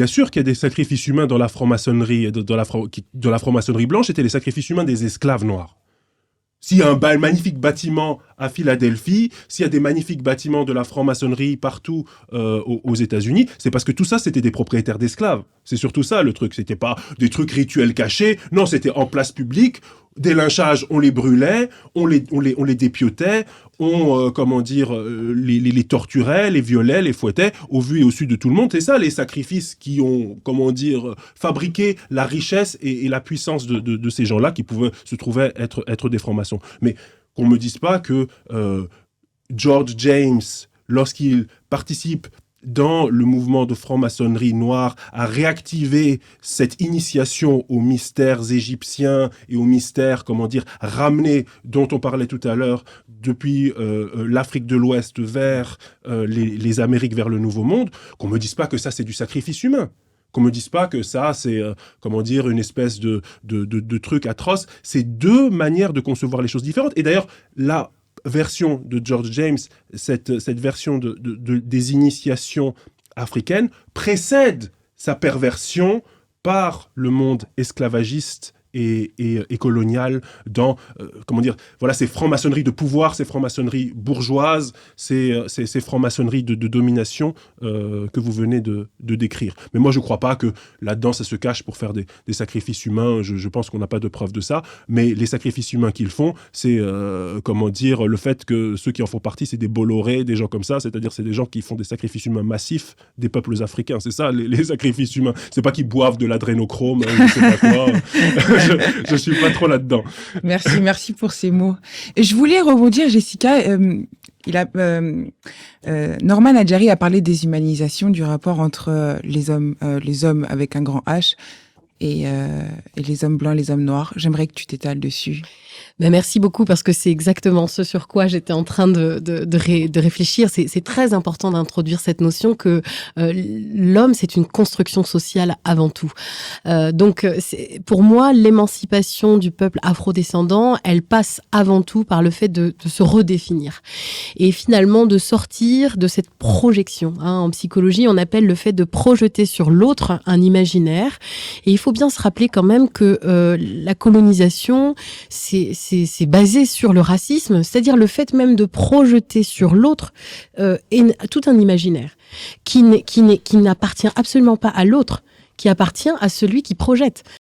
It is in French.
Bien sûr qu'il y a des sacrifices humains dans la franc-maçonnerie, dans la franc-maçonnerie blanche, c'était les sacrifices humains des esclaves noirs. S'il y a un magnifique bâtiment à Philadelphie, s'il y a des magnifiques bâtiments de la franc-maçonnerie partout aux États-Unis, c'est parce que tout ça, c'était des propriétaires d'esclaves. C'est surtout ça le truc. C'était pas des trucs rituels cachés. Non, c'était en place publique. Des lynchages, on les brûlait, on les dépiotait, les torturait, les violait, les fouettait, au vu et au su de tout le monde. C'est ça, les sacrifices qui ont, fabriqué la richesse et la puissance de ces gens-là qui pouvaient se trouver être des francs-maçons. Mais qu'on me dise pas que George James, lorsqu'il participe dans le mouvement de franc-maçonnerie noire, a réactivé cette initiation aux mystères égyptiens et aux mystères, ramenés, dont on parlait tout à l'heure, depuis l'Afrique de l'Ouest vers les Amériques, vers le Nouveau Monde, qu'on me dise pas que ça, c'est du sacrifice humain. Qu'on me dise pas que ça, c'est, une espèce de truc atroce. C'est deux manières de concevoir les choses différentes. Et d'ailleurs, la version de George James, cette version des initiations africaines, précède sa perversion par le monde esclavagiste et colonial dans, ces francs-maçonneries de pouvoir, ces francs-maçonneries bourgeoises, ces francs-maçonneries de domination que vous venez de décrire. Mais moi, je ne crois pas que là-dedans, ça se cache pour faire des sacrifices humains. Je pense qu'on n'a pas de preuve de ça. Mais les sacrifices humains qu'ils font, c'est, le fait que ceux qui en font partie, c'est des Bolloré, des gens comme ça. C'est-à-dire, c'est des gens qui font des sacrifices humains massifs des peuples africains. C'est ça, les sacrifices humains. C'est pas qu'ils boivent de l'adrénochrome, je sais pas quoi. Je suis pas trop là-dedans. Merci pour ces mots. Et je voulais rebondir, Jessica. Norman Adjari a parlé des humanisations, du rapport entre les hommes avec un grand H et les hommes blancs, les hommes noirs. J'aimerais que tu t'étales dessus. Merci beaucoup, parce que c'est exactement ce sur quoi j'étais en train de réfléchir. C'est très important d'introduire cette notion que l'homme, c'est une construction sociale avant tout. Donc, pour moi, l'émancipation du peuple afrodescendant, elle passe avant tout par le fait de se redéfinir. Et finalement, de sortir de cette projection. En psychologie, on appelle le fait de projeter sur l'autre un imaginaire. Et il faut bien se rappeler quand même que la colonisation, c'est basé sur le racisme, c'est-à-dire le fait même de projeter sur l'autre tout un imaginaire qui n'appartient absolument pas à l'autre, qui appartient à celui qui projette.